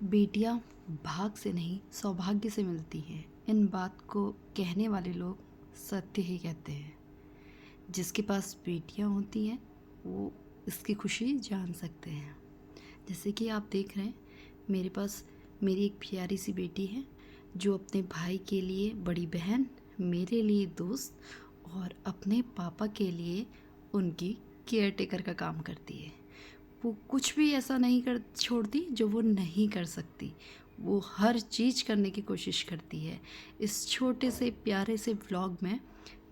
बेटियां भाग से नहीं सौभाग्य से मिलती हैं। इन बात को कहने वाले लोग सत्य ही कहते हैं। जिसके पास बेटियां होती हैं वो इसकी खुशी जान सकते हैं। जैसे कि आप देख रहे हैं, मेरे पास मेरी एक प्यारी सी बेटी है जो अपने भाई के लिए बड़ी बहन, मेरे लिए दोस्त और अपने पापा के लिए उनकी केयर टेकर का काम करती है। वो कुछ भी ऐसा नहीं कर छोड़ती जो वो नहीं कर सकती। वो हर चीज़ करने की कोशिश करती है। इस छोटे से प्यारे से व्लॉग में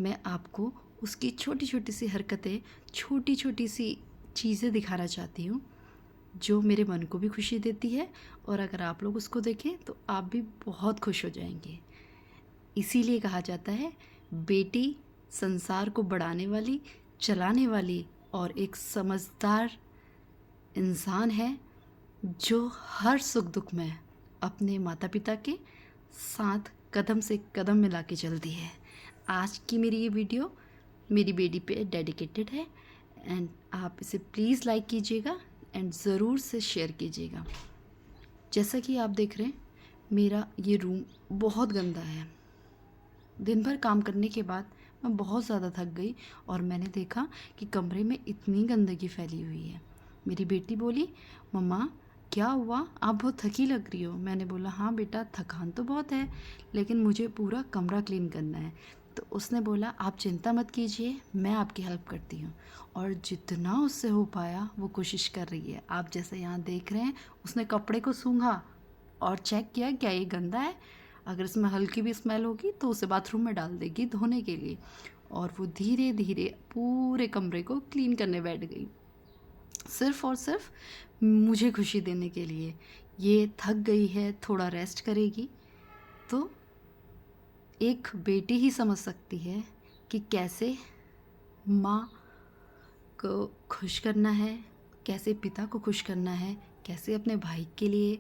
मैं आपको उसकी छोटी छोटी सी हरकतें, छोटी छोटी सी चीज़ें दिखाना चाहती हूँ जो मेरे मन को भी खुशी देती है, और अगर आप लोग उसको देखें तो आप भी बहुत खुश हो जाएंगे। इसीलिए कहा जाता है बेटी संसार को बढ़ाने वाली, चलाने वाली और एक समझदार इंसान है जो हर सुख दुख में अपने माता पिता के साथ कदम से कदम मिला के चलती है। आज की मेरी ये वीडियो मेरी बेटी पे डेडिकेटेड है एंड आप इसे प्लीज़ लाइक कीजिएगा एंड ज़रूर से शेयर कीजिएगा। जैसा कि आप देख रहे हैं, मेरा ये रूम बहुत गंदा है। दिन भर काम करने के बाद मैं बहुत ज़्यादा थक गई और मैंने देखा कि कमरे में इतनी गंदगी फैली हुई है। मेरी बेटी बोली, मम्मा क्या हुआ, आप बहुत थकी लग रही हो। मैंने बोला, हाँ बेटा, थकान तो बहुत है लेकिन मुझे पूरा कमरा क्लीन करना है। तो उसने बोला, आप चिंता मत कीजिए, मैं आपकी हेल्प करती हूँ। और जितना उससे हो पाया वो कोशिश कर रही है। आप जैसे यहाँ देख रहे हैं, उसने कपड़े को सूंघा और चेक किया क्या ये गंदा है। अगर इसमें हल्की भी स्मेल होगी तो उसे बाथरूम में डाल देगी धोने के लिए। और वो धीरे धीरे पूरे कमरे को क्लीन करने बैठ गई, सिर्फ़ और सिर्फ मुझे खुशी देने के लिए। ये थक गई है, थोड़ा रेस्ट करेगी। तो एक बेटी ही समझ सकती है कि कैसे माँ को खुश करना है, कैसे पिता को खुश करना है, कैसे अपने भाई के लिए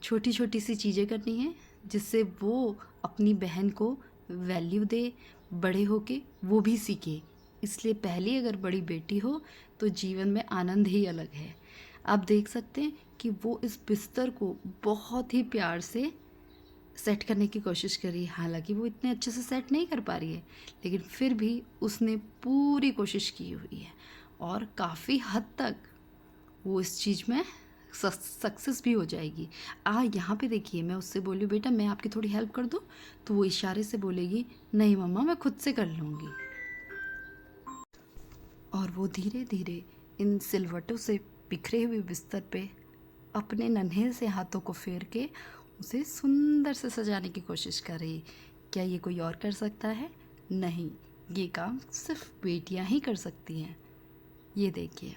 छोटी छोटी सी चीज़ें करनी है जिससे वो अपनी बहन को वैल्यू दे, बड़े होके वो भी सीखे। इसलिए पहली अगर बड़ी बेटी हो तो जीवन में आनंद ही अलग है। आप देख सकते हैं कि वो इस बिस्तर को बहुत ही प्यार से सेट करने की कोशिश करी। हालांकि वो इतने अच्छे से सेट नहीं कर पा रही है, लेकिन फिर भी उसने पूरी कोशिश की हुई है और काफ़ी हद तक वो इस चीज़ में सक्सेस भी हो जाएगी। यहाँ पे देखिए, मैं उससे बोली, बेटा मैं आपकी थोड़ी हेल्प कर दूँ, तो वो इशारे से बोलेगी, नहीं मम्मा मैं खुद से कर लूँगी। और वो धीरे धीरे इन सिलवटों से बिखरे हुए बिस्तर पे अपने नन्हे से हाथों को फेर के उसे सुंदर से सजाने की कोशिश कर रही। क्या ये कोई और कर सकता है? नहीं, ये काम सिर्फ बेटियां ही कर सकती हैं। ये देखिए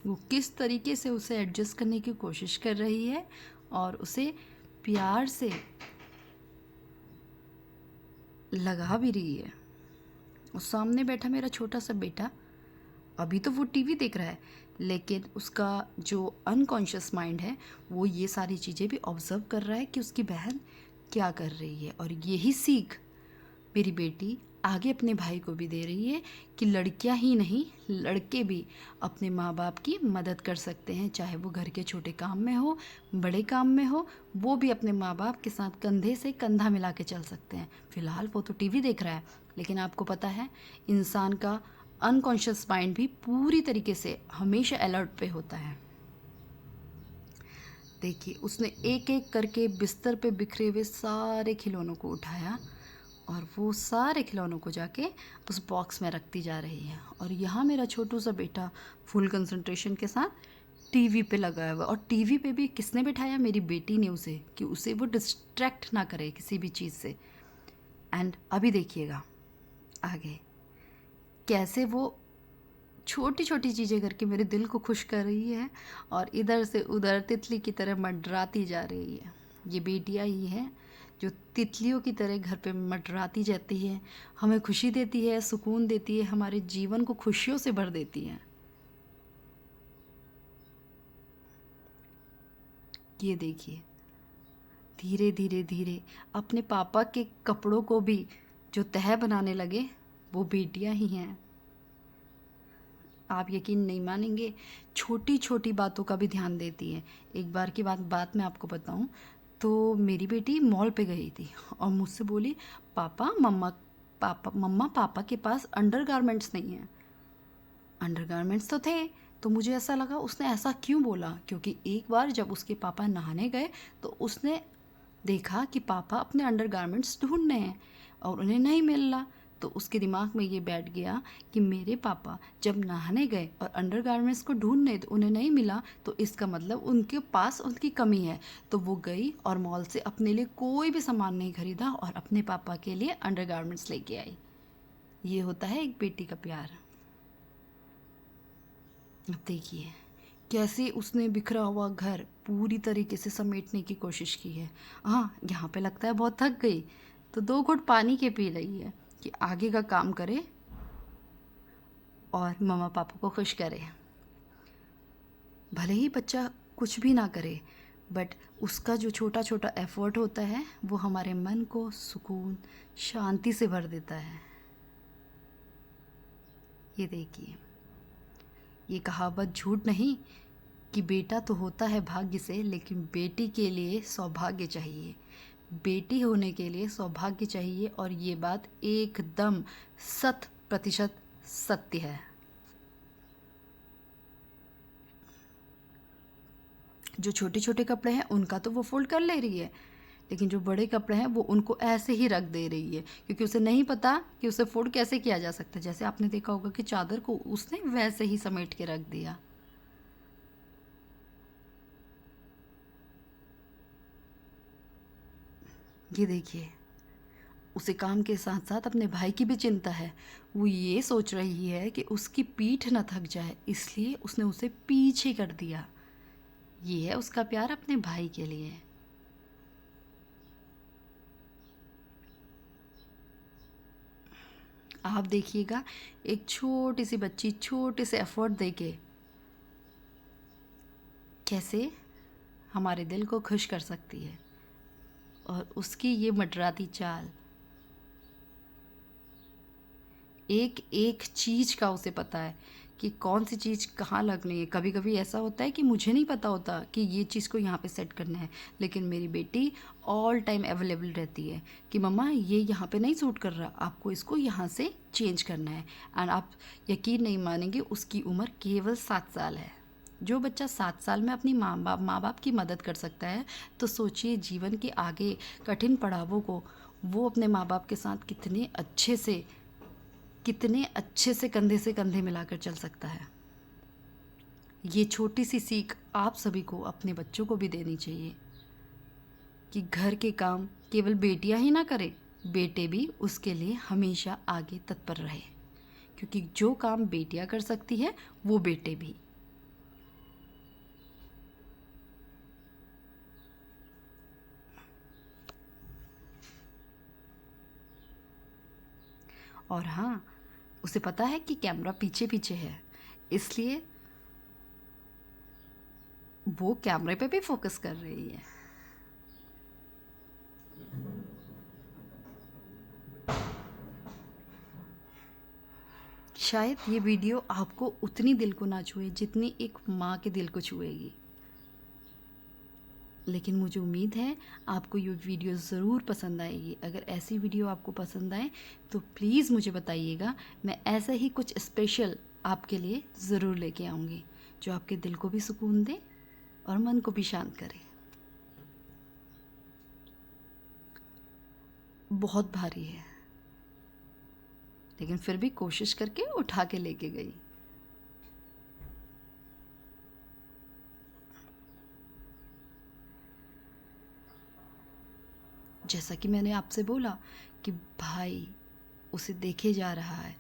वो किस तरीके से उसे एडजस्ट करने की कोशिश कर रही है और उसे प्यार से लगा भी रही है। और सामने बैठा मेरा छोटा सा बेटा, अभी तो वो टीवी देख रहा है, लेकिन उसका जो अनकॉन्शियस माइंड है वो ये सारी चीज़ें भी ऑब्ज़र्व कर रहा है कि उसकी बहन क्या कर रही है। और यही सीख मेरी बेटी आगे अपने भाई को भी दे रही है कि लड़कियां ही नहीं, लड़के भी अपने माँ बाप की मदद कर सकते हैं। चाहे वो घर के छोटे काम में हो, बड़े काम में हो, वो भी अपने माँ बाप के साथ कंधे से कंधा मिला के चल सकते हैं। फ़िलहाल वो तो टीवी देख रहा है, लेकिन आपको पता है इंसान का अनकॉन्शियस माइंड भी पूरी तरीके से हमेशा अलर्ट पे होता है। देखिए उसने एक एक करके बिस्तर पे बिखरे हुए सारे खिलौनों को उठाया और वो सारे खिलौनों को जाके उस बॉक्स में रखती जा रही है। और यहाँ मेरा छोटू सा बेटा फुल कंसंट्रेशन के साथ टीवी पे लगा हुआ। और टीवी पे भी किसने बिठाया? मेरी बेटी ने उसे, कि उसे वो डिस्ट्रैक्ट ना करे किसी भी चीज़ से। एंड अभी देखिएगा आगे कैसे वो छोटी छोटी चीज़ें करके मेरे दिल को खुश कर रही है और इधर से उधर तितली की तरह मंडराती जा रही है। ये बेटियां ही हैं जो तितलियों की तरह घर पे मंडराती जाती हैं, हमें खुशी देती है, सुकून देती है, हमारे जीवन को खुशियों से भर देती हैं। ये देखिए धीरे धीरे धीरे अपने पापा के कपड़ों को भी जो तह बनाने लगे वो बेटियां ही हैं। आप यकीन नहीं मानेंगे, छोटी छोटी बातों का भी ध्यान देती है। एक बार की बात मैं आपको बताऊं, तो मेरी बेटी मॉल पे गई थी और मुझसे बोली, पापा मम्मा पापा के पास अंडरगारमेंट्स नहीं है। अंडरगारमेंट्स तो थे। तो मुझे ऐसा लगा उसने ऐसा क्यों बोला, क्योंकि एक बार जब उसके पापा नहाने गए तो उसने देखा कि पापा अपने अंडरगारमेंट्स ढूंढ रहे हैं और उन्हें नहीं मिल रहा। तो उसके दिमाग में ये बैठ गया कि मेरे पापा जब नहाने गए और अंडरगारमेंट्स को ढूंढने तो उन्हें नहीं मिला, तो इसका मतलब उनके पास उनकी कमी है। तो वो गई और मॉल से अपने लिए कोई भी सामान नहीं खरीदा और अपने पापा के लिए अंडरगारमेंट्स लेके आई। ये होता है एक बेटी का प्यार। अब देखिए कैसे उसने बिखरा हुआ घर पूरी तरीके से समेटने की कोशिश की है। हाँ, यहाँ पे लगता है बहुत थक गई, तो 2 घुट पानी के पी रही है कि आगे का काम करे और मम्मा पापा को खुश करे। भले ही बच्चा कुछ भी ना करे, बट उसका जो छोटा छोटा एफर्ट होता है वो हमारे मन को सुकून शांति से भर देता है। ये देखिए, ये कहावत झूठ नहीं कि बेटा तो होता है भाग्य से, लेकिन बेटी के लिए सौभाग्य चाहिए। बेटी होने के लिए सौभाग्य चाहिए, और ये बात एकदम 100% सत्य है। जो छोटे छोटे कपड़े हैं उनका तो वो फोल्ड कर ले रही है, लेकिन जो बड़े कपड़े हैं वो उनको ऐसे ही रख दे रही है, क्योंकि उसे नहीं पता कि उसे फोल्ड कैसे किया जा सकता है। जैसे आपने देखा होगा कि चादर को उसने वैसे ही समेट के रख दिया। ये देखिए, उसे काम के साथ साथ अपने भाई की भी चिंता है। वो ये सोच रही है कि उसकी पीठ न थक जाए, इसलिए उसने उसे पीछे कर दिया। ये है उसका प्यार अपने भाई के लिए। आप देखिएगा, एक छोटी सी बच्ची छोटे से एफर्ट देके कैसे हमारे दिल को खुश कर सकती है। और उसकी ये मडराती चाल, एक एक चीज़ का उसे पता है कि कौन सी चीज़ कहाँ लगनी है। कभी कभी ऐसा होता है कि मुझे नहीं पता होता कि ये चीज़ को यहाँ पे सेट करना है, लेकिन मेरी बेटी ऑल टाइम अवेलेबल रहती है कि मम्मा ये यहाँ पे नहीं सूट कर रहा, आपको इसको यहाँ से चेंज करना है। एंड आप यकीन नहीं मानेंगे, उसकी उम्र केवल 7 साल है। जो बच्चा 7 साल में अपनी माँ बाप की मदद कर सकता है, तो सोचिए जीवन के आगे कठिन पड़ावों को वो अपने माँ बाप के साथ कितने अच्छे से कंधे से कंधे मिलाकर चल सकता है। ये छोटी सी सीख आप सभी को अपने बच्चों को भी देनी चाहिए कि घर के काम केवल बेटियां ही ना करें, बेटे भी उसके लिए हमेशा आगे तत्पर रहे, क्योंकि जो काम बेटियां कर सकती है वो बेटे भी। और हाँ, उसे पता है कि कैमरा पीछे पीछे है, इसलिए वो कैमरे पे भी फोकस कर रही है। शायद ये वीडियो आपको उतनी दिल को ना छुए जितनी एक माँ के दिल को छुएगी, लेकिन मुझे उम्मीद है आपको ये वीडियो ज़रूर पसंद आएगी। अगर ऐसी वीडियो आपको पसंद आए तो प्लीज़ मुझे बताइएगा, मैं ऐसा ही कुछ स्पेशल आपके लिए ज़रूर लेके आऊँगी, जो आपके दिल को भी सुकून दे और मन को भी शांत करे। बहुत भारी है, लेकिन फिर भी कोशिश करके उठा के लेके गई। जैसा कि मैंने आपसे बोला कि भाई उसे देखे जा रहा है,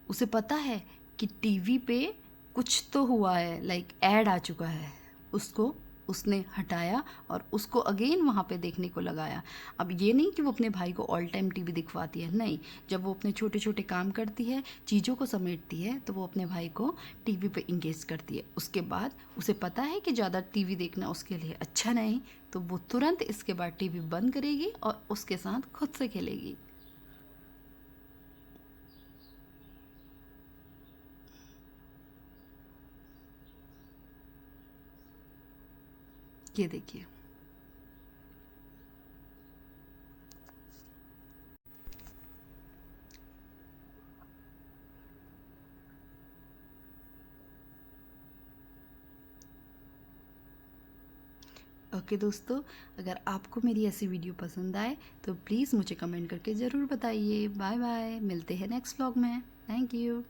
उसे पता है कि टीवी पे कुछ तो हुआ है, लाइक ऐड आ चुका है, उसको उसने हटाया और उसको अगेन वहाँ पे देखने को लगाया। अब ये नहीं कि वो अपने भाई को ऑल टाइम टीवी दिखवाती है, नहीं, जब वो अपने छोटे छोटे काम करती है, चीज़ों को समेटती है, तो वो अपने भाई को टीवी पे इंगेज करती है। उसके बाद उसे पता है कि ज़्यादा टीवी देखना उसके लिए अच्छा नहीं, तो वो तुरंत इसके बाद टीवी बंद करेगी और उसके साथ खुद से खेलेगी। ये देखिए। ओके दोस्तों, अगर आपको मेरी ऐसी वीडियो पसंद आए तो प्लीज़ मुझे कमेंट करके ज़रूर बताइए। बाय बाय, मिलते हैं नेक्स्ट व्लॉग में। Thank you.